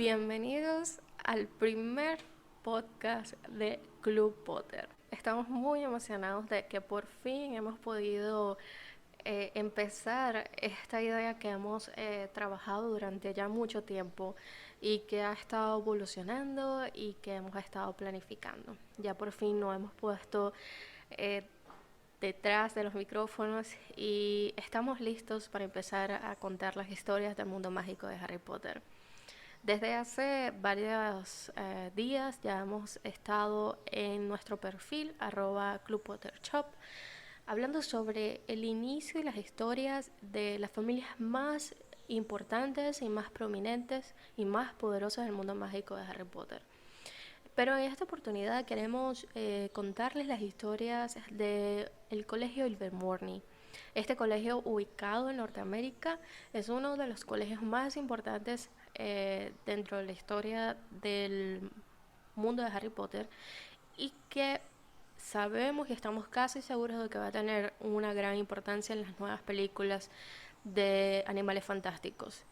Bienvenidos al primer podcast de Club Potter. Estamos muy emocionados de que por fin hemos podido empezar esta idea que hemos trabajado durante ya mucho tiempo y que ha estado evolucionando y que hemos estado planificando. Ya por fin nos hemos puesto detrás de los micrófonos y estamos listos para empezar a contar las historias del mundo mágico de Harry Potter. Desde hace varios días ya hemos estado en nuestro perfil @clubpottershop hablando sobre el inicio y las historias de las familias más importantes y más prominentes y más poderosas del mundo mágico de Harry Potter. Pero en esta oportunidad queremos contarles las historias del colegio Ilvermorny. Este colegio, ubicado en Norteamérica, es uno de los colegios más importantes dentro de la historia del mundo de Harry Potter y que sabemos y estamos casi seguros de que va a tener una gran importancia en las nuevas películas de Animales Fantásticos.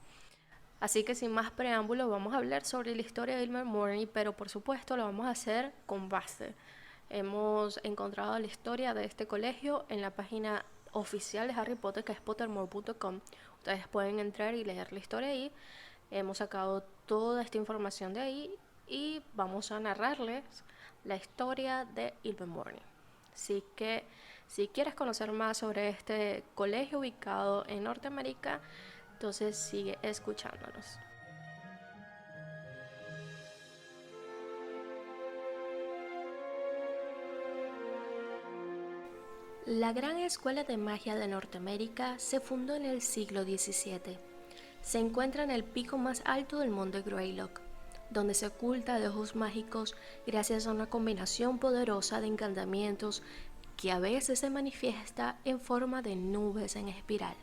Así que sin más preámbulos vamos a hablar sobre la historia de Ilvermorny, pero por supuesto lo vamos a hacer con base. Hemos encontrado la historia de este colegio en la página oficial de Harry Potter, que es pottermore.com. Ustedes pueden entrar y leer la historia ahí. Hemos sacado toda esta información de ahí y vamos a narrarles la historia de Ilvermorny. Así que si quieres conocer más sobre este colegio ubicado en Norteamérica, entonces sigue escuchándonos. La Gran Escuela de Magia de Norteamérica se fundó en el siglo XVII. Se encuentra en el pico más alto del monte Greylock, donde se oculta de ojos mágicos gracias a una combinación poderosa de encantamientos que a veces se manifiesta en forma de nubes en espiral.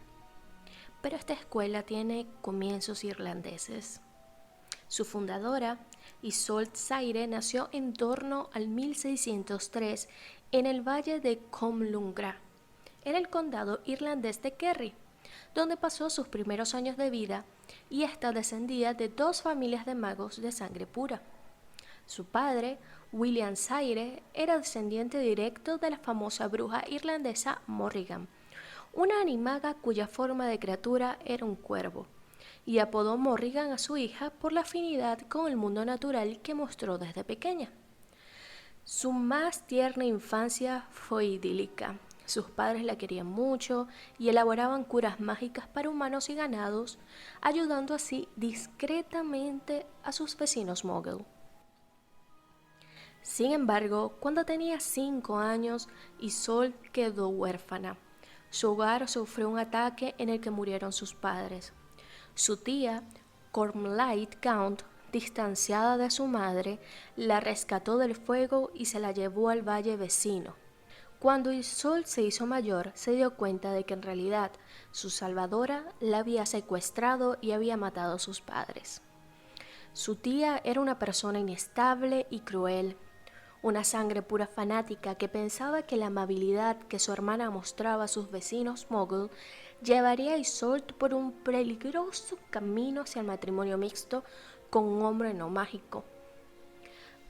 Pero esta escuela tiene comienzos irlandeses. Su fundadora, Isolde Zaire, nació en torno al 1603 en el valle de Comlungra, en el condado irlandés de Kerry, donde pasó sus primeros años de vida, y esta descendía de dos familias de magos de sangre pura. Su padre, William Zaire, era descendiente directo de la famosa bruja irlandesa Morrigan, una animaga cuya forma de criatura era un cuervo, y apodó Morrigan a su hija por la afinidad con el mundo natural que mostró desde pequeña. Su más tierna infancia fue idílica. Sus padres la querían mucho y elaboraban curas mágicas para humanos y ganados, ayudando así discretamente a sus vecinos Muggle. Sin embargo, cuando tenía 5 años, Isolde quedó huérfana. Su hogar sufrió un ataque en el que murieron sus padres. Su tía, Cormlide Gaunt, distanciada de su madre, la rescató del fuego y se la llevó al valle vecino. Cuando Isolde se hizo mayor, se dio cuenta de que en realidad su salvadora la había secuestrado y había matado a sus padres. Su tía era una persona inestable y cruel, una sangre pura fanática que pensaba que la amabilidad que su hermana mostraba a sus vecinos Muggle llevaría a Isolde por un peligroso camino hacia el matrimonio mixto con un hombre no mágico.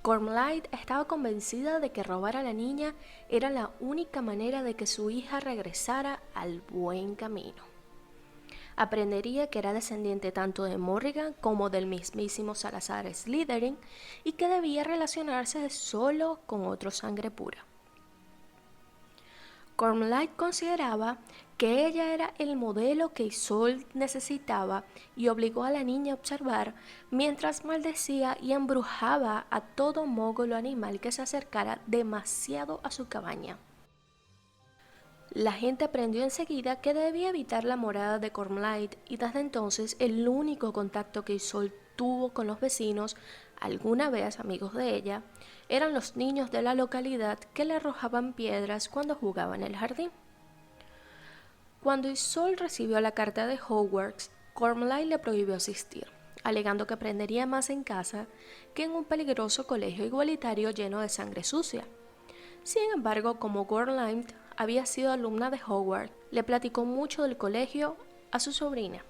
Cormlide estaba convencida de que robar a la niña era la única manera de que su hija regresara al buen camino. Aprendería que era descendiente tanto de Morrigan como del mismísimo Salazar Slytherin y que debía relacionarse solo con otro sangre pura. Cormlide consideraba que ella era el modelo que Isolde necesitaba y obligó a la niña a observar mientras maldecía y embrujaba a todo mogol o animal que se acercara demasiado a su cabaña. La gente aprendió enseguida que debía evitar la morada de Cormlide y desde entonces el único contacto que Isolde tuvo con los vecinos, alguna vez amigos de ella, eran los niños de la localidad que le arrojaban piedras cuando jugaba en el jardín. Cuando Isolde recibió la carta de Hogwarts, Cormlide le prohibió asistir, alegando que aprendería más en casa que en un peligroso colegio igualitario lleno de sangre sucia. Sin embargo, como Cormlide había sido alumna de Hogwarts, le platicó mucho del colegio a su sobrina.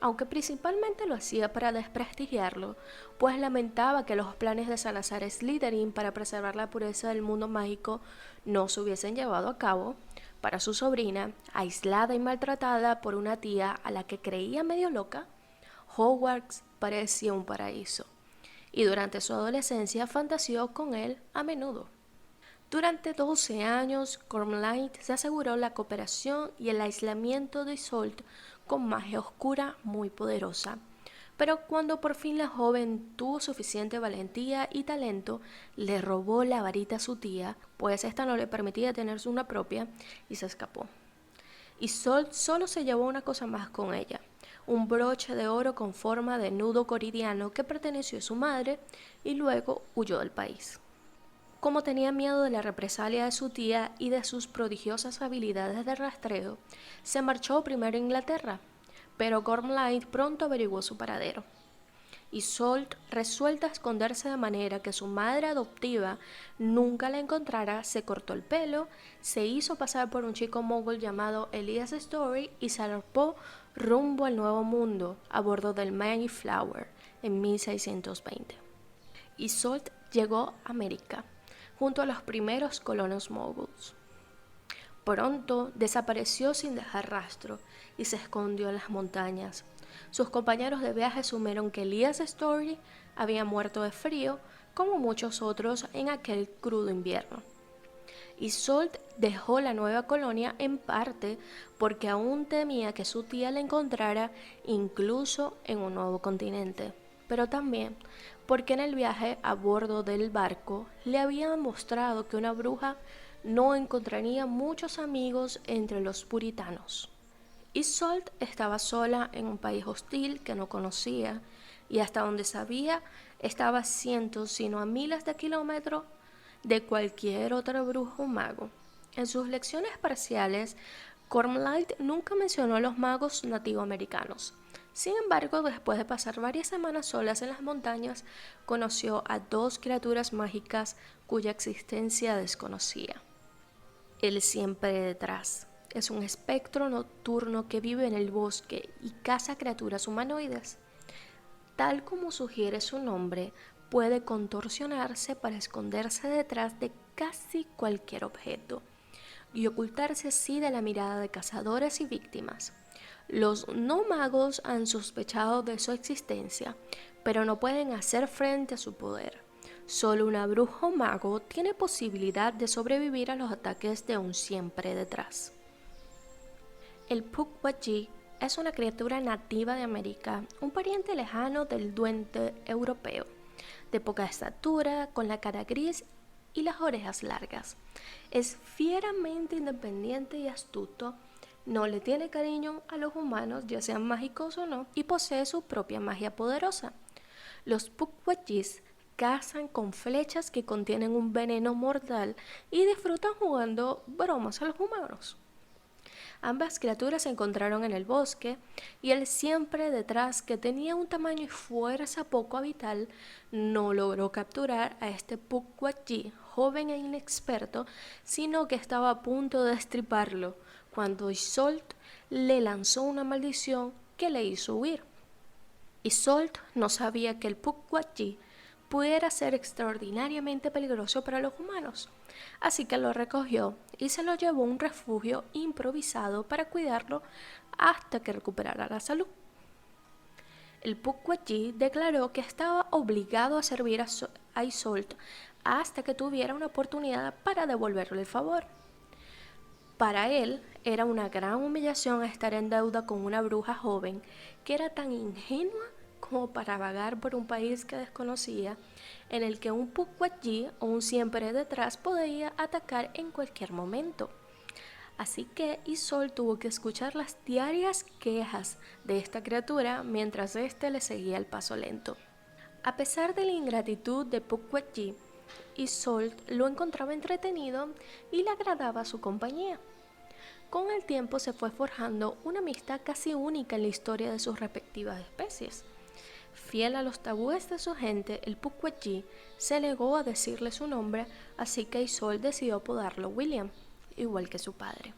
aunque principalmente lo hacía para desprestigiarlo, pues lamentaba que los planes de Salazar Slytherin para preservar la pureza del mundo mágico no se hubiesen llevado a cabo. Para su sobrina, aislada y maltratada por una tía a la que creía medio loca, Hogwarts parecía un paraíso, y durante su adolescencia fantaseó con él a menudo. Durante 12 años, Cormlide se aseguró la cooperación y el aislamiento de Isolde con magia oscura muy poderosa. Pero cuando por fin la joven tuvo suficiente valentía y talento, le robó la varita a su tía, pues esta no le permitía tener una propia, y se escapó. Isolde solo se llevó una cosa más con ella, un broche de oro con forma de nudo coridiano que perteneció a su madre, y luego huyó del país. Como tenía miedo de la represalia de su tía y de sus prodigiosas habilidades de rastreo, se marchó primero a Inglaterra, pero Gormlide pronto averiguó su paradero. Isolde, resuelta a esconderse de manera que su madre adoptiva nunca la encontrara, se cortó el pelo, se hizo pasar por un chico mogul llamado Elias Story y se zarpó rumbo al Nuevo Mundo a bordo del Mayflower en 1620. Isolde llegó a América junto a los primeros colonos moguls. Pronto desapareció sin dejar rastro y se escondió en las montañas. Sus compañeros de viaje asumieron que Elias Story había muerto de frío, como muchos otros en aquel crudo invierno. Isolde dejó la nueva colonia en parte porque aún temía que su tía la encontrara incluso en un nuevo continente, pero también porque en el viaje a bordo del barco le habían mostrado que una bruja no encontraría muchos amigos entre los puritanos. Isolde estaba sola en un país hostil que no conocía y hasta donde sabía estaba a cientos sino a miles de kilómetros de cualquier otro brujo o mago. En sus lecciones parciales, Cormlide nunca mencionó a los magos nativoamericanos. Sin embargo, después de pasar varias semanas solas en las montañas, conoció a dos criaturas mágicas cuya existencia desconocía. El siempre detrás es un espectro nocturno que vive en el bosque y caza criaturas humanoides. Tal como sugiere su nombre, puede contorsionarse para esconderse detrás de casi cualquier objeto y ocultarse así de la mirada de cazadores y víctimas. Los no magos han sospechado de su existencia, pero no pueden hacer frente a su poder. Solo una bruja o mago tiene posibilidad de sobrevivir a los ataques de un siempre detrás. El Pukwudgie es una criatura nativa de América, un pariente lejano del duende europeo, de poca estatura, con la cara gris y las orejas largas. Es fieramente independiente y astuto, no le tiene cariño a los humanos, ya sean mágicos o no, y posee su propia magia poderosa. Los Pukwudgies cazan con flechas que contienen un veneno mortal y disfrutan jugando bromas a los humanos. Ambas criaturas se encontraron en el bosque y el siempre detrás, que tenía un tamaño y fuerza poco habitual, no logró capturar a este Pukwudgie, joven e inexperto, sino que estaba a punto de destriparlo cuando Isolde le lanzó una maldición que le hizo huir. Isolde no sabía que el Pukwudgie pudiera ser extraordinariamente peligroso para los humanos, así que lo recogió y se lo llevó a un refugio improvisado para cuidarlo hasta que recuperara la salud. El Pukwudgie declaró que estaba obligado a servir a Isolde hasta que tuviera una oportunidad para devolverle el favor. Para él era una gran humillación estar en deuda con una bruja joven que era tan ingenua como para vagar por un país que desconocía, en el que un Pukwudgie o un siempre detrás podía atacar en cualquier momento. Así que Isolde tuvo que escuchar las diarias quejas de esta criatura mientras éste le seguía el paso lento. A pesar de la ingratitud de Pukwudgie, Isolde lo encontraba entretenido y le agradaba su compañía. Con el tiempo se fue forjando una amistad casi única en la historia de sus respectivas especies. Fiel a los tabúes de su gente, el Pukwudgie se negó a decirle su nombre, así que Isolde decidió apodarlo William, igual que su padre.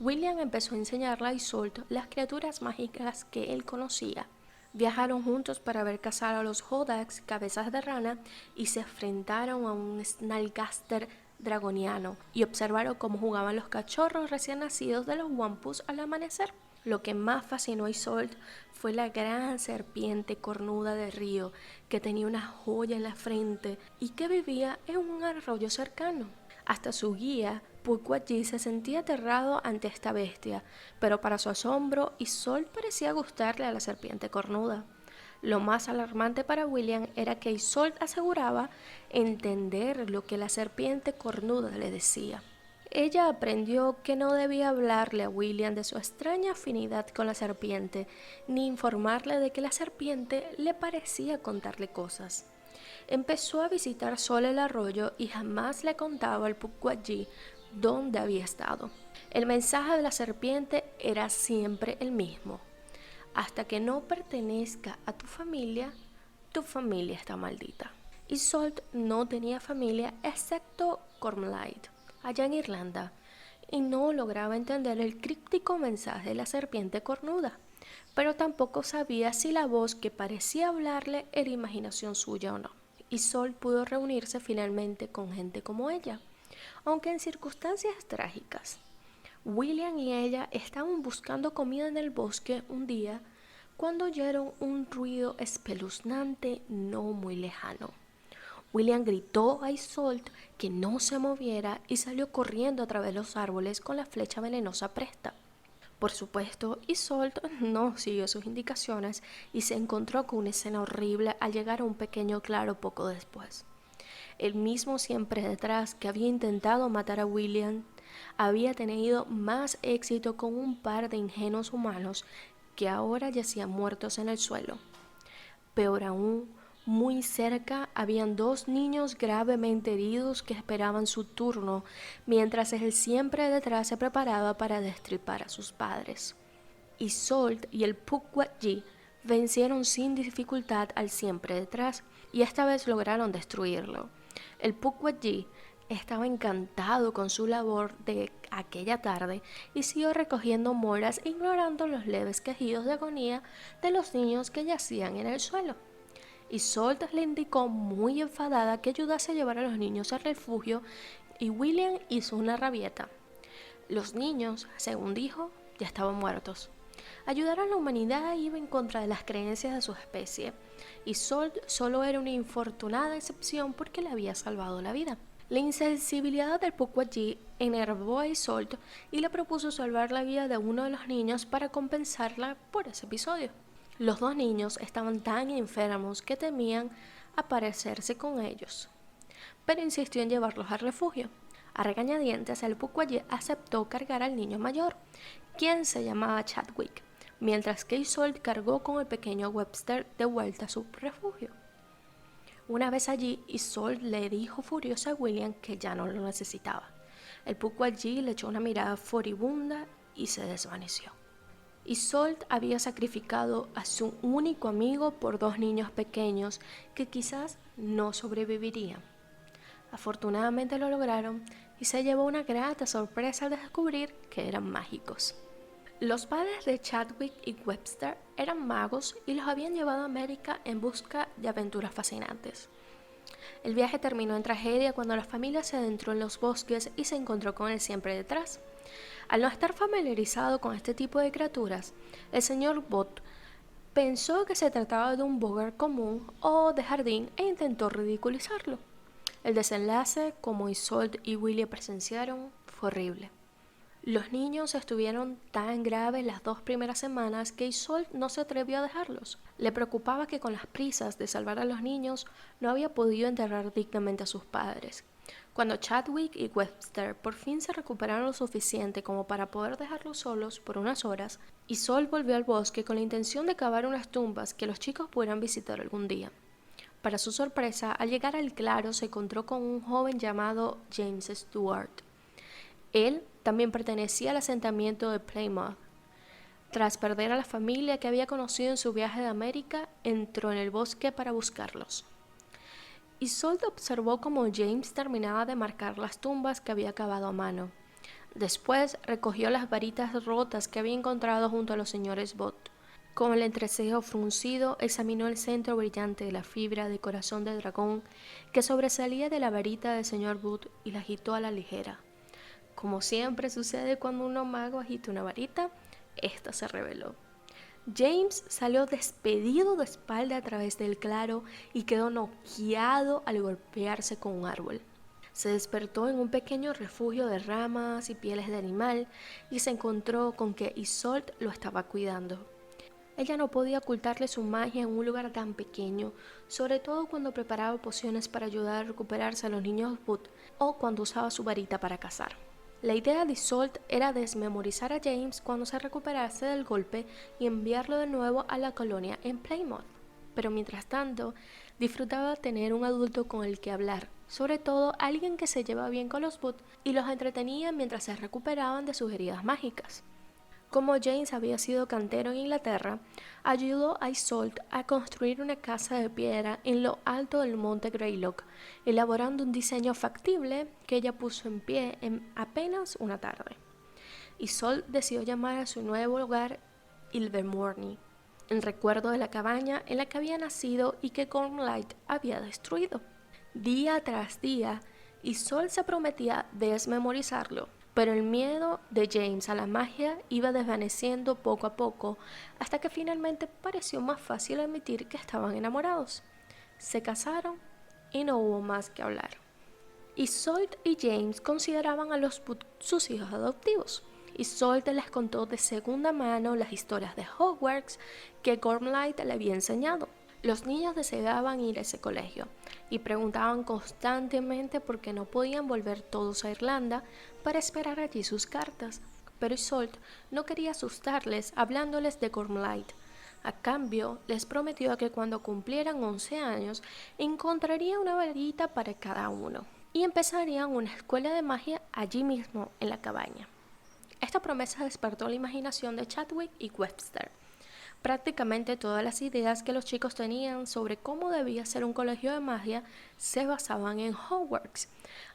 William empezó a enseñarle a Isolde las criaturas mágicas que él conocía. Viajaron juntos para ver cazar a los Hodax, cabezas de rana, y se enfrentaron a un Snalgaster dragoniano y observaron cómo jugaban los cachorros recién nacidos de los Wampus al amanecer. Lo que más fascinó a Isolde fue la gran serpiente cornuda del río que tenía una joya en la frente y que vivía en un arroyo cercano. Hasta su guía, Pukwudgie, se sentía aterrado ante esta bestia, pero para su asombro, Isolde parecía gustarle a la serpiente cornuda. Lo más alarmante para William era que Isolde aseguraba entender lo que la serpiente cornuda le decía. Ella aprendió que no debía hablarle a William de su extraña afinidad con la serpiente, ni informarle de que la serpiente le parecía contarle cosas. Empezó a visitar sola el arroyo y jamás le contaba al Pukwudgie dónde había estado. El mensaje de la serpiente era siempre el mismo: hasta que no pertenezca a tu familia está maldita. Isolde no tenía familia excepto Cormlide, allá en Irlanda, y no lograba entender el críptico mensaje de la serpiente cornuda, pero tampoco sabía si la voz que parecía hablarle era imaginación suya o no. Isolde pudo reunirse finalmente con gente como ella, aunque en circunstancias trágicas. William y ella estaban buscando comida en el bosque un día cuando oyeron un ruido espeluznante no muy lejano. William gritó a Isolde que no se moviera y salió corriendo a través de los árboles con la flecha venenosa presta. Por supuesto, Isolde no siguió sus indicaciones y se encontró con una escena horrible al llegar a un pequeño claro poco después. El mismo siempre detrás que había intentado matar a William había tenido más éxito con un par de ingenuos humanos que ahora yacían muertos en el suelo. Peor aún, muy cerca habían 2 niños gravemente heridos que esperaban su turno, mientras el siempre detrás se preparaba para destripar a sus padres. Isolde y el Pukwudgie vencieron sin dificultad al siempre detrás y esta vez lograron destruirlo. El Pukwudgie estaba encantado con su labor de aquella tarde y siguió recogiendo moras, ignorando los leves quejidos de agonía de los niños que yacían en el suelo. Isolde le indicó muy enfadada que ayudase a llevar a los niños al refugio y William hizo una rabieta. Los niños, según dijo, ya estaban muertos. Ayudar a la humanidad iba en contra de las creencias de su especie. Isolde solo era una infortunada excepción porque le había salvado la vida. La insensibilidad del Pukwudgie enervó a Isolde y le propuso salvar la vida de uno de los niños para compensarla por ese episodio. Los 2 niños estaban tan enfermos que temían aparecerse con ellos, pero insistió en llevarlos al refugio. A regañadientes, el Pukwudgie aceptó cargar al niño mayor, quien se llamaba Chadwick, mientras que Isolde cargó con el pequeño Webster de vuelta a su refugio. Una vez allí, Isolde le dijo furiosa a William que ya no lo necesitaba. El Pukwudgie le echó una mirada furibunda y se desvaneció. Isolde había sacrificado a su único amigo por 2 niños pequeños que quizás no sobrevivirían. Afortunadamente lo lograron y se llevó una grata sorpresa al descubrir que eran mágicos. Los padres de Chadwick y Webster eran magos y los habían llevado a América en busca de aventuras fascinantes. El viaje terminó en tragedia cuando la familia se adentró en los bosques y se encontró con el siempre detrás. Al no estar familiarizado con este tipo de criaturas, el señor Bott pensó que se trataba de un bogar común o de jardín e intentó ridiculizarlo. El desenlace, como Isolde y William presenciaron, fue horrible. Los niños estuvieron tan graves las 2 primeras semanas que Isolde no se atrevió a dejarlos. Le preocupaba que con las prisas de salvar a los niños no había podido enterrar dignamente a sus padres. Cuando Chadwick y Webster por fin se recuperaron lo suficiente como para poder dejarlos solos por unas horas, Isolde volvió al bosque con la intención de cavar unas tumbas que los chicos pudieran visitar algún día. Para su sorpresa, al llegar al claro se encontró con un joven llamado James Stewart. Él también pertenecía al asentamiento de Plymouth. Tras perder a la familia que había conocido en su viaje de América, entró en el bosque para buscarlos. Isolde observó cómo James terminaba de marcar las tumbas que había cavado a mano. Después recogió las varitas rotas que había encontrado junto a los señores Bott. Con el entrecejo fruncido, examinó el centro brillante de la fibra de corazón de dragón que sobresalía de la varita del señor Bott y la agitó a la ligera. Como siempre sucede cuando un mago agita una varita, esta se reveló. James salió despedido de espalda a través del claro y quedó noqueado al golpearse con un árbol. Se despertó en un pequeño refugio de ramas y pieles de animal y se encontró con que Isolde lo estaba cuidando. Ella no podía ocultarle su magia en un lugar tan pequeño, sobre todo cuando preparaba pociones para ayudar a recuperarse a los niños Bott o cuando usaba su varita para cazar. La idea de Isolde era desmemorizar a James cuando se recuperase del golpe y enviarlo de nuevo a la colonia en Plymouth. Pero mientras tanto, disfrutaba tener un adulto con el que hablar, sobre todo alguien que se lleva bien con los Bott y los entretenía mientras se recuperaban de sus heridas mágicas. Como James había sido cantero en Inglaterra, ayudó a Isolde a construir una casa de piedra en lo alto del monte Greylock, elaborando un diseño factible que ella puso en pie en apenas una tarde. Isolde decidió llamar a su nuevo hogar Ilvermorny, en recuerdo de la cabaña en la que había nacido y que Gormlight había destruido. Día tras día, Isolde se prometía desmemorizarlo, pero el miedo de James a la magia iba desvaneciendo poco a poco hasta que finalmente pareció más fácil admitir que estaban enamorados. Se casaron y no hubo más que hablar. Isolde y James consideraban a los Bott sus hijos adoptivos. Isolde les contó de segunda mano las historias de Hogwarts que Gormlight le había enseñado. Los niños deseaban ir a ese colegio y preguntaban constantemente por qué no podían volver todos a Irlanda para esperar allí sus cartas, pero Isolde no quería asustarles hablándoles de Gormlight. A cambio, les prometió que cuando cumplieran 11 años encontraría una varita para cada uno y empezarían una escuela de magia allí mismo en la cabaña. Esta promesa despertó la imaginación de Chadwick y Webster. Prácticamente todas las ideas que los chicos tenían sobre cómo debía ser un colegio de magia se basaban en Hogwarts,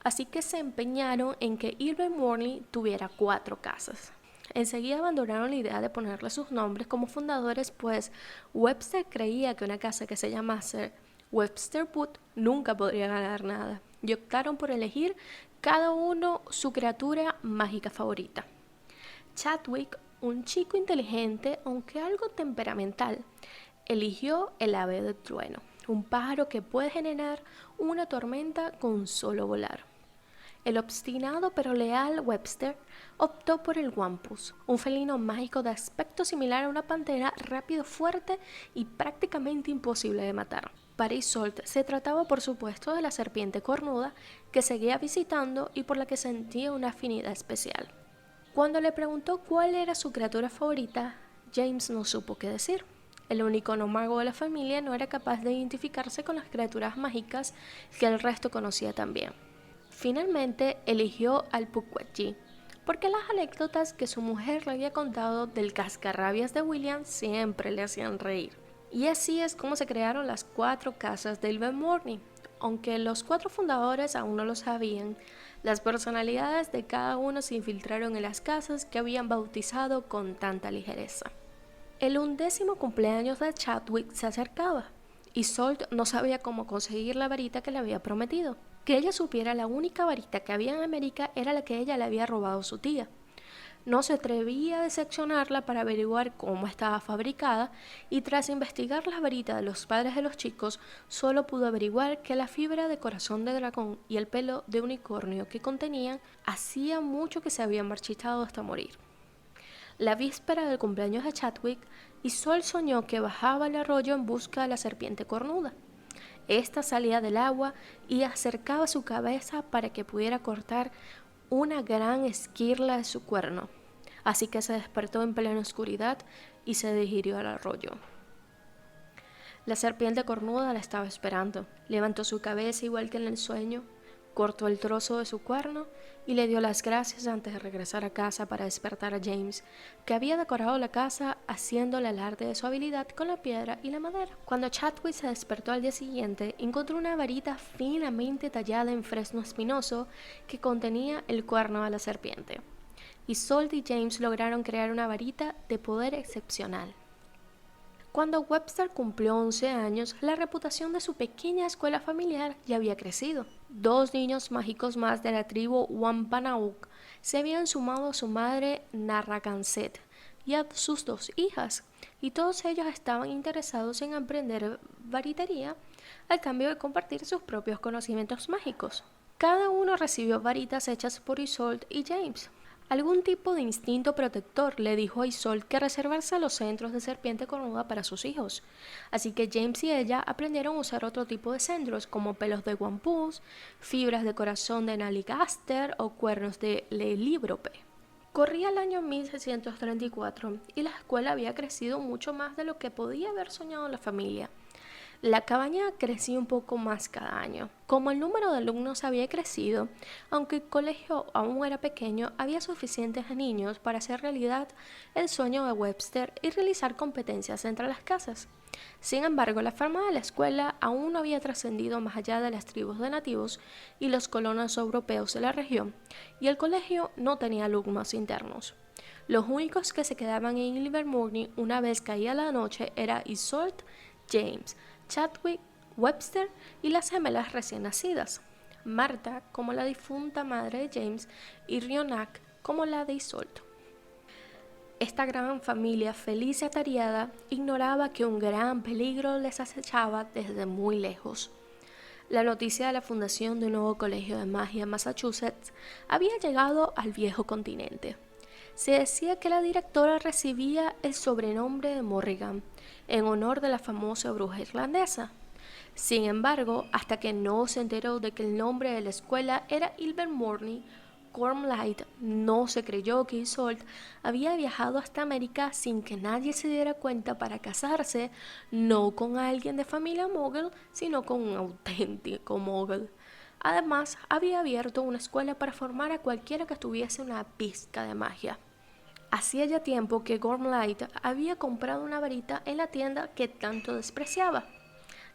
así que se empeñaron en que Ilvermorny tuviera 4 casas. Enseguida abandonaron la idea de ponerle sus nombres como fundadores, pues Webster creía que una casa que se llamase Webster Bott nunca podría ganar nada, y optaron por elegir cada uno su criatura mágica favorita. Chadwick, un chico inteligente, aunque algo temperamental, eligió el ave del trueno, un pájaro que puede generar una tormenta con solo volar. El obstinado pero leal Webster optó por el Wampus, un felino mágico de aspecto similar a una pantera, rápido, fuerte y prácticamente imposible de matar. Para Isolde se trataba por supuesto de la serpiente cornuda que seguía visitando y por la que sentía una afinidad especial. Cuando le preguntó cuál era su criatura favorita, James no supo qué decir. El único no mago de la familia no era capaz de identificarse con las criaturas mágicas que el resto conocía también. Finalmente eligió al Pukwudgie, porque las anécdotas que su mujer le había contado del cascarrabias de William siempre le hacían reír. Y así es como se crearon las 4 casas de Ilvermorny. Aunque los 4 fundadores aún no lo sabían, las personalidades de cada uno se infiltraron en las casas que habían bautizado con tanta ligereza. El 11º cumpleaños de Chadwick se acercaba. Isolde no sabía cómo conseguir la varita que le había prometido. Que ella supiera la única varita que había en América era la que ella le había robado a su tía. No se atrevía a diseccionarla para averiguar cómo estaba fabricada y tras investigar las varitas de los padres de los chicos, solo pudo averiguar que la fibra de corazón de dragón y el pelo de unicornio que contenían hacía mucho que se habían marchitado hasta morir. La víspera del cumpleaños de Chadwick, Isolde soñó que bajaba el arroyo en busca de la serpiente cornuda. Esta salía del agua y acercaba su cabeza para que pudiera cortar una gran esquirla de su cuerno. Así que se despertó en plena oscuridad y se dirigió al arroyo. La serpiente cornuda la estaba esperando. Levantó su cabeza igual que en el sueño, cortó el trozo de su cuerno y le dio las gracias antes de regresar a casa para despertar a James, que había decorado la casa haciéndole alarde de su habilidad con la piedra y la madera. Cuando Chadwick se despertó al día siguiente, encontró una varita finamente tallada en fresno espinoso que contenía el cuerno de la serpiente. Isolde y James lograron crear una varita de poder excepcional. Cuando Webster cumplió 11 años, la reputación de su pequeña escuela familiar ya había crecido. 2 niños mágicos más de la tribu Wampanoag se habían sumado a su madre Narragansett y a sus 2 hijas, y todos ellos estaban interesados en aprender varitería al cambio de compartir sus propios conocimientos mágicos. Cada uno recibió varitas hechas por Isolde y James. Algún tipo de instinto protector le dijo a Isolde que reservarse los centros de serpiente cornuda para sus hijos, así que James y ella aprendieron a usar otro tipo de centros como pelos de guampús, fibras de corazón de naligaster o cuernos de lelíbrope. Corría el año 1634 y la escuela había crecido mucho más de lo que podía haber soñado la familia. La cabaña crecía un poco más cada año. Como el número de alumnos había crecido, aunque el colegio aún era pequeño, había suficientes niños para hacer realidad el sueño de Webster y realizar competencias entre las casas. Sin embargo, la fama de la escuela aún no había trascendido más allá de las tribus de nativos y los colonos europeos de la región, y el colegio no tenía alumnos internos. Los únicos que se quedaban en Ilvermorny una vez caía la noche era Isolde, James, Chadwick, Webster y las gemelas recién nacidas, Marta como la difunta madre de James y Rionac como la de Isolde. Esta gran familia feliz y atareada ignoraba que un gran peligro les acechaba desde muy lejos. La noticia de la fundación de un nuevo colegio de magia en Massachusetts había llegado al viejo continente. Se decía que la directora recibía el sobrenombre de Morrigan, en honor de la famosa bruja irlandesa. Sin embargo, hasta que no se enteró de que el nombre de la escuela era Ilvermorny, Gormlide no se creyó que Isolde había viajado hasta América sin que nadie se diera cuenta para casarse, no con alguien de familia Muggle, sino con un auténtico Muggle. Además, había abierto una escuela para formar a cualquiera que tuviese una pizca de magia. Hacía ya tiempo que Gormlide había comprado una varita en la tienda que tanto despreciaba,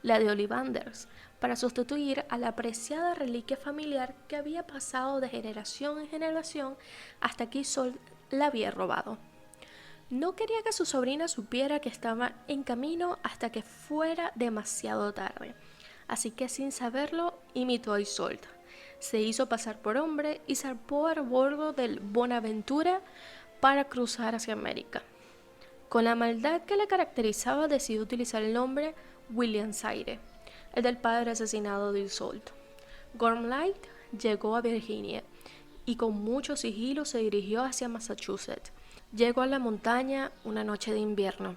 la de Ollivanders, para sustituir a la apreciada reliquia familiar que había pasado de generación en generación hasta que Isolde la había robado. No quería que su sobrina supiera que estaba en camino hasta que fuera demasiado tarde, así que sin saberlo imitó a Isolde. Se hizo pasar por hombre y zarpó a bordo del Bonaventura para cruzar hacia América. Con la maldad que le caracterizaba, decidió utilizar el nombre William Sire, el del padre asesinado de Isolde. Gormlide llegó a Virginia y con mucho sigilo se dirigió hacia Massachusetts. Llegó a la montaña una noche de invierno.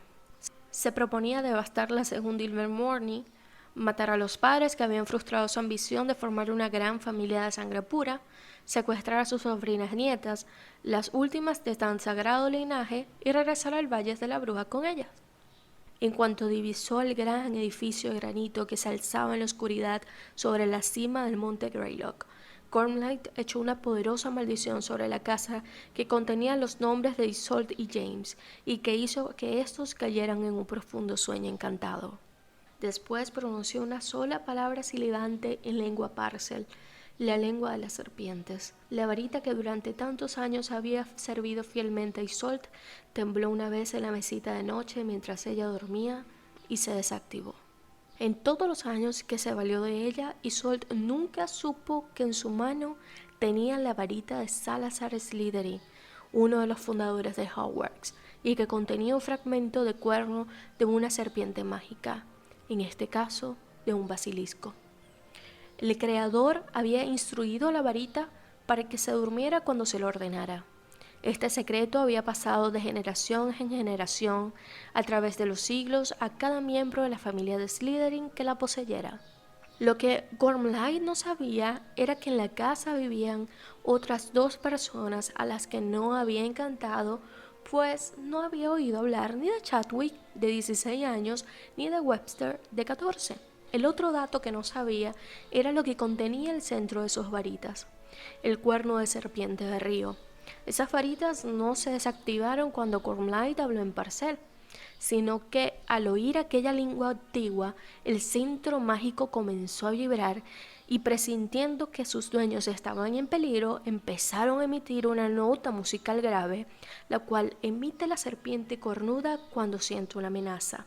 Se proponía devastar la segunda Ilvermorny, matar a los padres que habían frustrado su ambición de formar una gran familia de sangre pura, secuestrar a sus sobrinas nietas, las últimas de tan sagrado linaje, y regresar al Valle de la Bruja con ellas. En cuanto divisó el gran edificio de granito que se alzaba en la oscuridad sobre la cima del monte Greylock, Gormlide echó una poderosa maldición sobre la casa que contenía los nombres de Isolde y James, y que hizo que estos cayeran en un profundo sueño encantado. Después pronunció una sola palabra silbante en lengua parcel, la lengua de las serpientes. La varita que durante tantos años había servido fielmente a Isolde tembló una vez en la mesita de noche mientras ella dormía y se desactivó. En todos los años que se valió de ella, Isolde nunca supo que en su mano tenía la varita de Salazar Slytherin, uno de los fundadores de Hogwarts, y que contenía un fragmento de cuerno de una serpiente mágica, en este caso de un basilisco. El creador había instruido a la varita para que se durmiera cuando se lo ordenara. Este secreto había pasado de generación en generación a través de los siglos a cada miembro de la familia de Slytherin que la poseyera. Lo que Gormlide no sabía era que en la casa vivían otras 2 personas a las que no había encantado, pues no había oído hablar ni de Chadwick, de 16 años, ni de Webster, de 14. El otro dato que no sabía era lo que contenía el centro de sus varitas, el cuerno de serpiente de río. Esas varitas no se desactivaron cuando Gormlide habló en Parcel, sino que al oír aquella lengua antigua, el centro mágico comenzó a vibrar y presintiendo que sus dueños estaban en peligro, empezaron a emitir una nota musical grave, la cual emite la serpiente cornuda cuando siente una amenaza.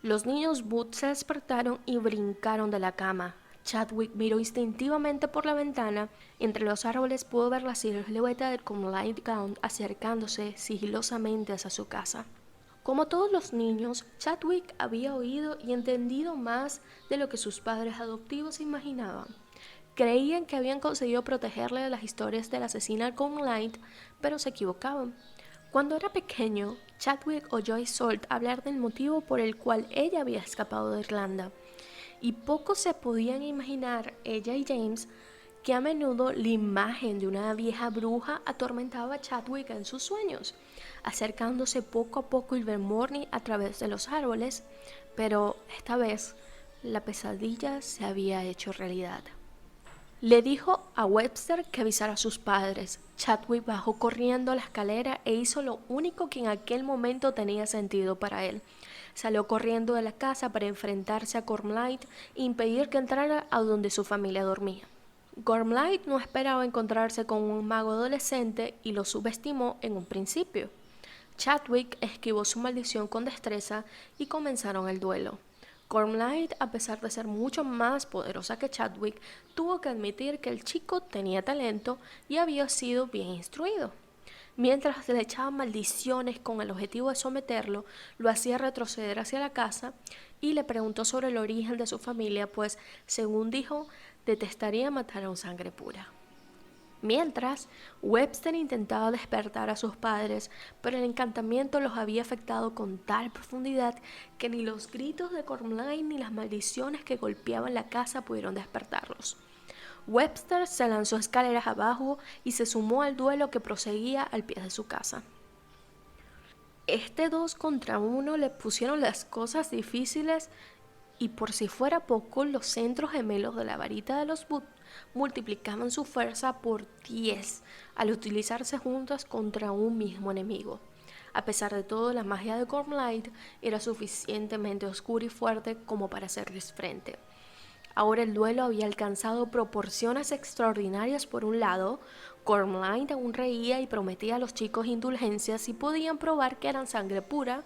Los niños Booth se despertaron y brincaron de la cama. Chadwick miró instintivamente por la ventana. Entre los árboles pudo ver la silueta del Comlight Gown acercándose sigilosamente hacia su casa. Como todos los niños, Chadwick había oído y entendido más de lo que sus padres adoptivos imaginaban. Creían que habían conseguido protegerle de las historias del asesino al Comlight, pero se equivocaban. Cuando era pequeño, Chadwick oyó a Isolde hablar del motivo por el cual ella había escapado de Irlanda, y pocos se podían imaginar, ella y James, que a menudo la imagen de una vieja bruja atormentaba a Chadwick en sus sueños, acercándose poco a poco Ilvermorny a través de los árboles, pero esta vez la pesadilla se había hecho realidad. Le dijo a Webster que avisara a sus padres. Chadwick bajó corriendo a la escalera e hizo lo único que en aquel momento tenía sentido para él. Salió corriendo de la casa para enfrentarse a Gormlide e impedir que entrara a donde su familia dormía. Gormlide no esperaba encontrarse con un mago adolescente y lo subestimó en un principio. Chadwick esquivó su maldición con destreza y comenzaron el duelo. Gormlide, a pesar de ser mucho más poderosa que Chadwick, tuvo que admitir que el chico tenía talento y había sido bien instruido. Mientras le echaba maldiciones con el objetivo de someterlo, lo hacía retroceder hacia la casa y le preguntó sobre el origen de su familia, pues, según dijo, detestaría matar a un sangre pura. Mientras, Webster intentaba despertar a sus padres, pero el encantamiento los había afectado con tal profundidad que ni los gritos de Gormlide ni las maldiciones que golpeaban la casa pudieron despertarlos. Webster se lanzó escaleras abajo y se sumó al duelo que proseguía al pie de su casa. 2 contra 1 le pusieron las cosas difíciles y por si fuera poco, los centros gemelos de la varita de los Booth multiplicaban su fuerza por 10 al utilizarse juntas contra un mismo enemigo. A pesar de todo, la magia de Gormlide era suficientemente oscura y fuerte como para hacerles frente. Ahora el duelo había alcanzado proporciones extraordinarias. Por un lado, Gormlide aún reía y prometía a los chicos indulgencias si podían probar que eran sangre pura.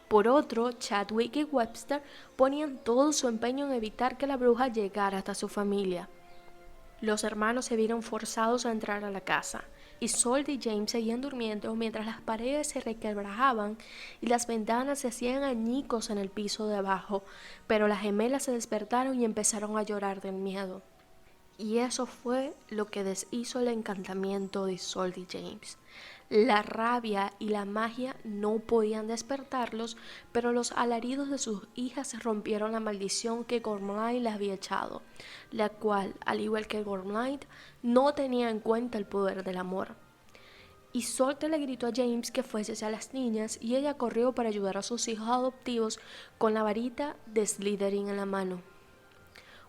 Por otro, Chadwick y Webster ponían todo su empeño en evitar que la bruja llegara hasta su familia. Los hermanos se vieron forzados a entrar a la casa. Isolde y James seguían durmiendo mientras las paredes se requebrajaban y las ventanas se hacían añicos en el piso de abajo, pero las gemelas se despertaron y empezaron a llorar del miedo. Y eso fue lo que deshizo el encantamiento de Isolde y James. La rabia y la magia no podían despertarlos, pero los alaridos de sus hijas rompieron la maldición que Gormlide les había echado, la cual, al igual que Gormlide, no tenía en cuenta el poder del amor. Isolde le gritó a James que fuese hacia las niñas y ella corrió para ayudar a sus hijos adoptivos con la varita de Slytherin en la mano.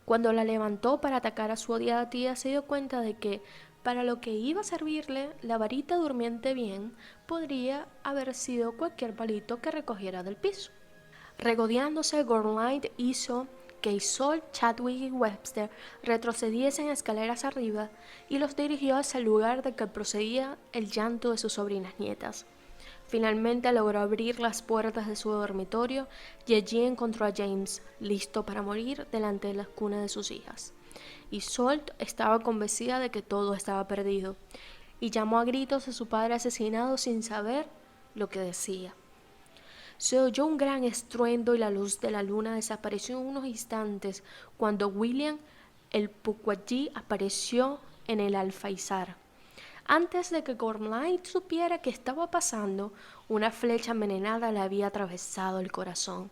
Cuando la levantó para atacar a su odiada tía, se dio cuenta de que, para lo que iba a servirle, la varita durmiente bien podría haber sido cualquier palito que recogiera del piso. Regodeándose, Gormlide hizo que Isolde, Chadwick y Webster retrocediesen escaleras arriba y los dirigió hacia el lugar de que procedía el llanto de sus sobrinas nietas. Finalmente logró abrir las puertas de su dormitorio y allí encontró a James, listo para morir delante de la cuna de sus hijas. Isolde estaba convencida de que todo estaba perdido y llamó a gritos a su padre asesinado sin saber lo que decía. Se oyó un gran estruendo y la luz de la luna desapareció en unos instantes cuando William el Pukwudgie apareció en el alféizar. Antes de que Gormlide supiera qué estaba pasando, una flecha envenenada le había atravesado el corazón.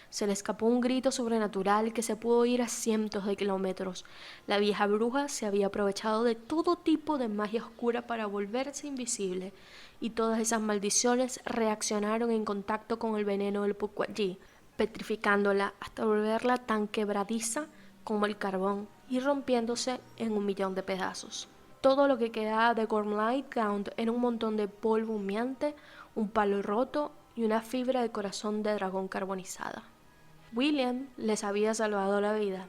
Se le escapó un grito sobrenatural que se pudo oír a cientos de kilómetros. La vieja bruja se había aprovechado de todo tipo de magia oscura para volverse invisible, y todas esas maldiciones reaccionaron en contacto con el veneno del Pukwudgie, petrificándola hasta volverla tan quebradiza como el carbón y rompiéndose en 1.000.000 de pedazos. Todo lo que quedaba de Gormlide Gown era un montón de polvo humeante, un palo roto y una fibra de corazón de dragón carbonizada. William les había salvado la vida.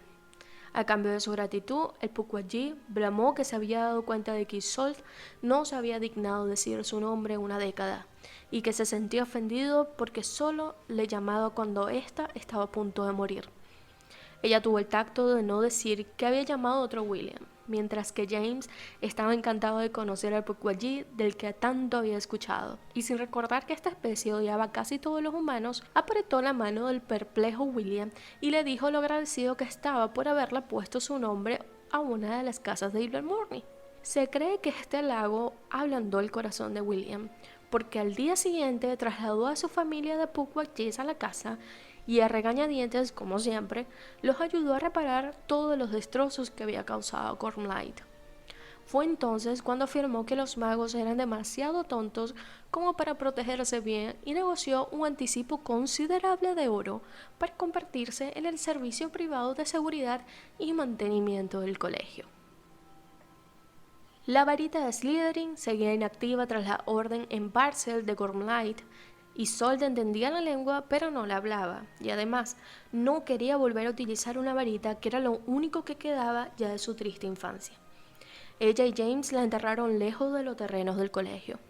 A cambio de su gratitud, el Pukwudgie bramó que se había dado cuenta de que Isolde no se había dignado decir su nombre en una década y que se sentía ofendido porque solo le llamaba cuando ésta estaba a punto de morir. Ella tuvo el tacto de no decir que había llamado a otro William, mientras que James estaba encantado de conocer al Pukwudgie del que tanto había escuchado, y sin recordar que esta especie odiaba a casi todos los humanos, apretó la mano del perplejo William y le dijo lo agradecido que estaba por haberle puesto su nombre a una de las casas de Ilvermorny. Se cree que este halago ablandó el corazón de William, porque al día siguiente trasladó a su familia de Pukwudgies a la casa y a regañadientes, como siempre, los ayudó a reparar todos los destrozos que había causado Gormlaith. Fue entonces cuando afirmó que los magos eran demasiado tontos como para protegerse bien y negoció un anticipo considerable de oro para convertirse en el servicio privado de seguridad y mantenimiento del colegio. La varita de Slytherin seguía inactiva tras la orden en Parcel de Gormlaith. Isolde entendía la lengua pero no la hablaba, y además no quería volver a utilizar una varita que era lo único que quedaba ya de su triste infancia. Ella y James la enterraron lejos de los terrenos del colegio,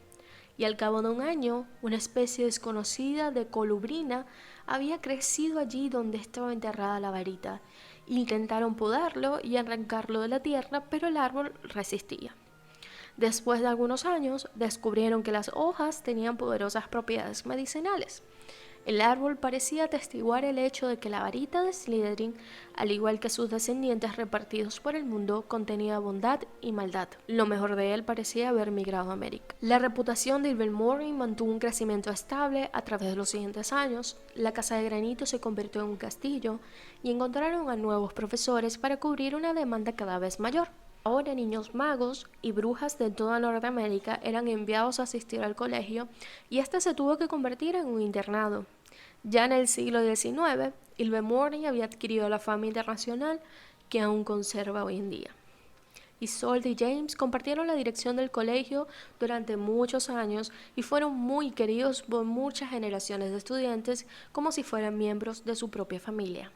y al cabo de un año, una especie desconocida de colubrina había crecido allí donde estaba enterrada la varita. Intentaron podarlo y arrancarlo de la tierra, pero el árbol resistía. Después de algunos años, descubrieron que las hojas tenían poderosas propiedades medicinales. El árbol parecía atestiguar el hecho de que la varita de Slytherin, al igual que sus descendientes repartidos por el mundo, contenía bondad y maldad. Lo mejor de él parecía haber migrado a América. La reputación de Ilvermorny mantuvo un crecimiento estable a través de los siguientes años. La casa de granito se convirtió en un castillo y encontraron a nuevos profesores para cubrir una demanda cada vez mayor. Ahora niños magos y brujas de toda Norteamérica eran enviados a asistir al colegio y este se tuvo que convertir en un internado. Ya en el siglo XIX, Ilvermorny había adquirido la fama internacional que aún conserva hoy en día. Isolde y James compartieron la dirección del colegio durante muchos años y fueron muy queridos por muchas generaciones de estudiantes como si fueran miembros de su propia familia.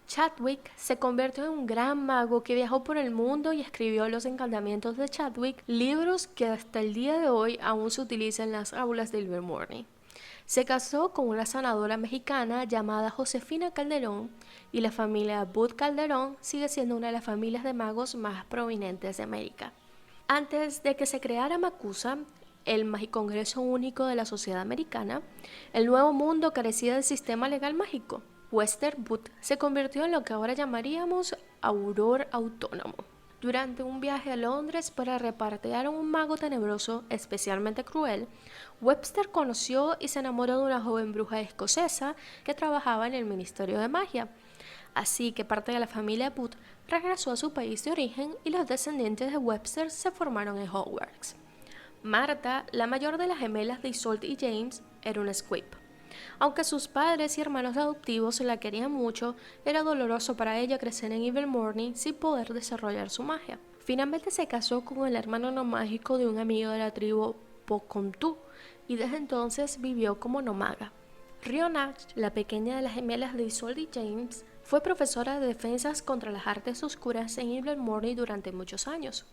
Chadwick se convirtió en un gran mago que viajó por el mundo y escribió Los encantamientos de Chadwick, libros que hasta el día de hoy aún se utilizan en las aulas de Ilvermorny. Se casó con una sanadora mexicana llamada Josefina Calderón y la familia Booth Calderón sigue siendo una de las familias de magos más prominentes de América. Antes de que se creara MACUSA, el Magicongreso Único de la Sociedad Americana, el Nuevo Mundo carecía del sistema legal mágico. Westerbot se convirtió en lo que ahora llamaríamos Auror Autónomo. Durante un viaje a Londres para repatriar a un mago tenebroso especialmente cruel, Webster conoció y se enamoró de una joven bruja escocesa que trabajaba en el Ministerio de Magia. Así que parte de la familia Booth regresó a su país de origen y los descendientes de Webster se formaron en Hogwarts. Marta, la mayor de las gemelas de Isolde y James, era una Squib. Aunque sus padres y hermanos adoptivos la querían mucho, era doloroso para ella crecer en Ilvermorny sin poder desarrollar su magia. Finalmente se casó con el hermano no mágico de un amigo de la tribu Pocontú y desde entonces vivió como nomaga. Rionach, la pequeña de las gemelas de Isolde y James, fue profesora de defensas contra las artes oscuras en Ilvermorny durante muchos años.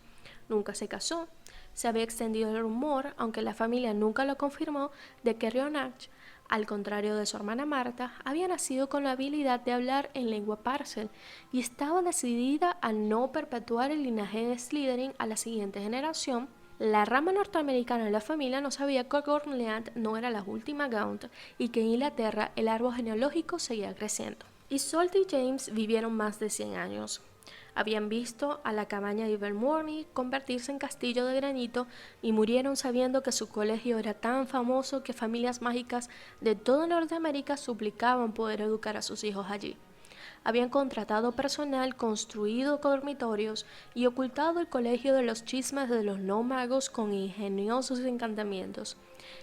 Nunca se casó. Se había extendido el rumor, aunque la familia nunca lo confirmó, de que Rionach, al contrario de su hermana Marta, había nacido con la habilidad de hablar en lengua Parcel y estaba decidida a no perpetuar el linaje de Slytherin a la siguiente generación. La rama norteamericana de la familia no sabía que Gormlaith no era la última Gaunt y que en Inglaterra el árbol genealógico seguía creciendo. Isolde y James vivieron más de 100 años. Habían visto a la cabaña de Ilvermorny convertirse en castillo de granito y murieron sabiendo que su colegio era tan famoso que familias mágicas de toda Norteamérica suplicaban poder educar a sus hijos allí. Habían contratado personal, construido dormitorios y ocultado el colegio de los chismes de los no magos con ingeniosos encantamientos.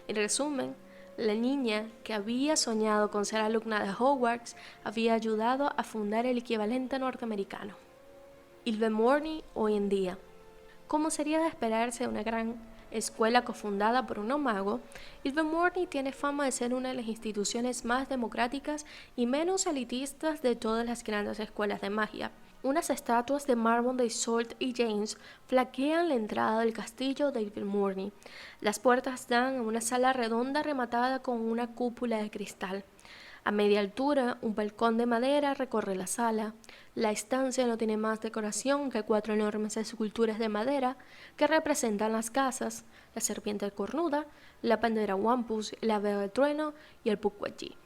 En resumen, la niña que había soñado con ser alumna de Hogwarts había ayudado a fundar el equivalente norteamericano. Ilvermorny hoy en día. Como sería de esperarse de una gran escuela cofundada por un no mago, Ilvermorny tiene fama de ser una de las instituciones más democráticas y menos elitistas de todas las grandes escuelas de magia. Unas estatuas de mármol de Isolde y James flanquean la entrada del castillo de Ilvermorny. Las puertas dan a una sala redonda rematada con una cúpula de cristal. A media altura, un balcón de madera recorre la sala. La estancia no tiene más decoración que 4 enormes esculturas de madera que representan las casas, la serpiente cornuda, la pandera Wampus, la vega del trueno y el Pukwudgie.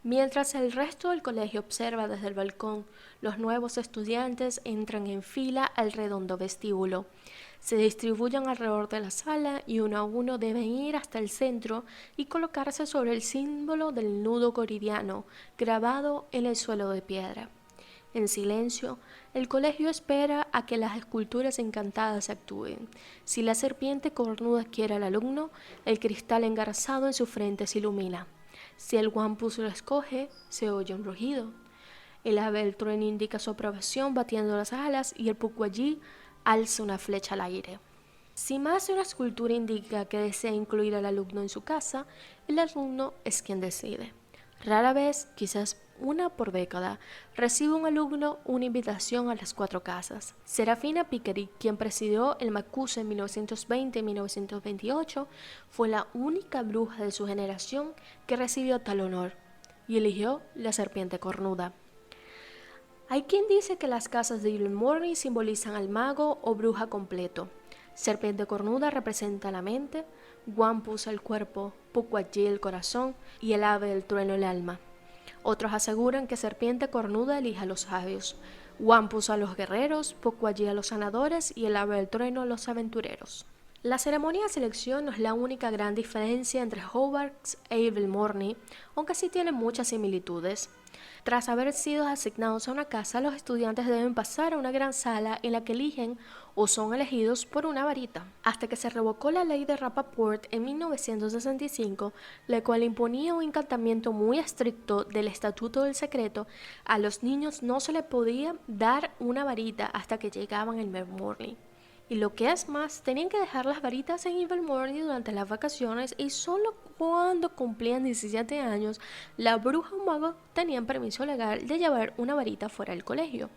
Mientras el resto del colegio observa desde el balcón, los nuevos estudiantes entran en fila al redondo vestíbulo. Se distribuyen alrededor de la sala y uno a uno deben ir hasta el centro y colocarse sobre el símbolo del nudo coridiano, grabado en el suelo de piedra. En silencio, el colegio espera a que las esculturas encantadas actúen. Si la serpiente cornuda quiere al alumno, el cristal engarzado en su frente se ilumina. Si el Wampus lo escoge, se oye un rugido. El ave del trueno indica su aprobación batiendo las alas y el Pukwudgie alza una flecha al aire. Si más de una escultura indica que desea incluir al alumno en su casa, el alumno es quien decide. Rara vez, quizás una por década, recibe un alumno una invitación a las 4 casas. Serafina Pickery, quien presidió el MACUSE en 1920 y 1928, fue la única bruja de su generación que recibió tal honor y eligió la serpiente cornuda. Hay quien dice que las casas de Ilvermorny simbolizan al mago o bruja completo. Serpiente cornuda representa la mente, Wampus el cuerpo, Pukwudgie el corazón y el ave del trueno el alma. Otros aseguran que serpiente cornuda elige a los sabios, Wampus a los guerreros, Pukwudgie a los sanadores y el ave del trueno a los aventureros. La ceremonia de selección no es la única gran diferencia entre Hogwarts e Ilvermorny, aunque sí tienen muchas similitudes. Tras haber sido asignados a una casa, los estudiantes deben pasar a una gran sala en la que eligen o son elegidos por una varita. Hasta que se revocó la ley de Rappaport en 1965, la cual imponía un encantamiento muy estricto del Estatuto del Secreto, a los niños no se les podía dar una varita hasta que llegaban a Ilvermorny. Y lo que es más, tenían que dejar las varitas en Ilvermorny durante las vacaciones y solo cuando cumplían 17 años, la bruja o mago tenían permiso legal de llevar una varita fuera del colegio.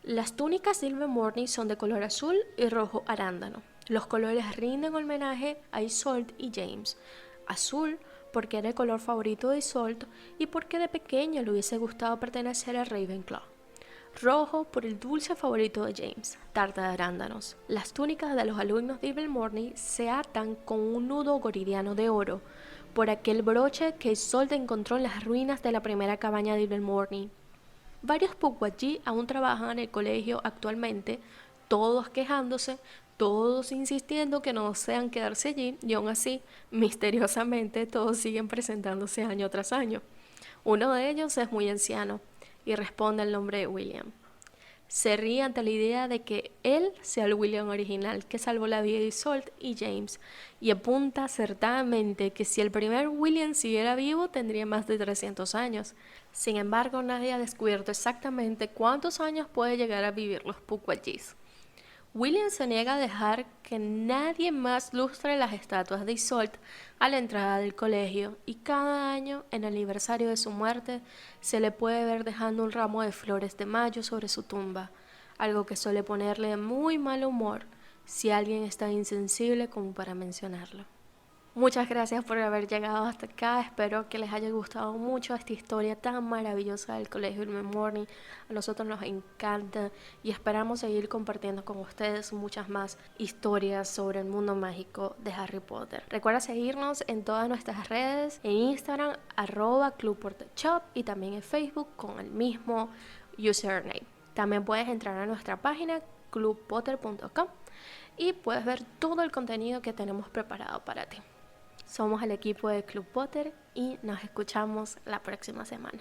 Las túnicas de Ilvermorny son de color azul y rojo arándano. Los colores rinden homenaje a Isolde y James. Azul porque era el color favorito de Isolde y porque de pequeño le hubiese gustado pertenecer a Ravenclaw. Rojo por el dulce favorito de James, tarta de arándanos. Las túnicas de los alumnos de Ilvermorny se atan con un nudo goridiano de oro, por aquel broche que Isolde encontró en las ruinas de la primera cabaña de Ilvermorny. Varios Pukwudgie aún trabajan en el colegio actualmente, todos quejándose, todos insistiendo que no desean quedarse allí y aún así, misteriosamente, todos siguen presentándose año tras año. Uno de ellos es muy anciano y responde el nombre de William. Se ríe ante la idea de que él sea el William original que salvó la vida de Isolde y James y apunta acertadamente que si el primer William siguiera vivo tendría más de 300 años. Sin embargo, nadie ha descubierto exactamente cuántos años puede llegar a vivir los Pukwudgies. William se niega a dejar que nadie más lustre las estatuas de Isolde a la entrada del colegio y cada año, en el aniversario de su muerte, se le puede ver dejando un ramo de flores de mayo sobre su tumba, algo que suele ponerle de muy mal humor si alguien es tan insensible como para mencionarlo. Muchas gracias por haber llegado hasta acá, espero que les haya gustado mucho esta historia tan maravillosa del Colegio Ilvermorny. A nosotros nos encanta y esperamos seguir compartiendo con ustedes muchas más historias sobre el mundo mágico de Harry Potter. Recuerda seguirnos en todas nuestras redes, en Instagram @clubportershop y también en Facebook con el mismo username. También puedes entrar a nuestra página clubpotter.com y puedes ver todo el contenido que tenemos preparado para ti. Somos el equipo de Club Potter y nos escuchamos la próxima semana.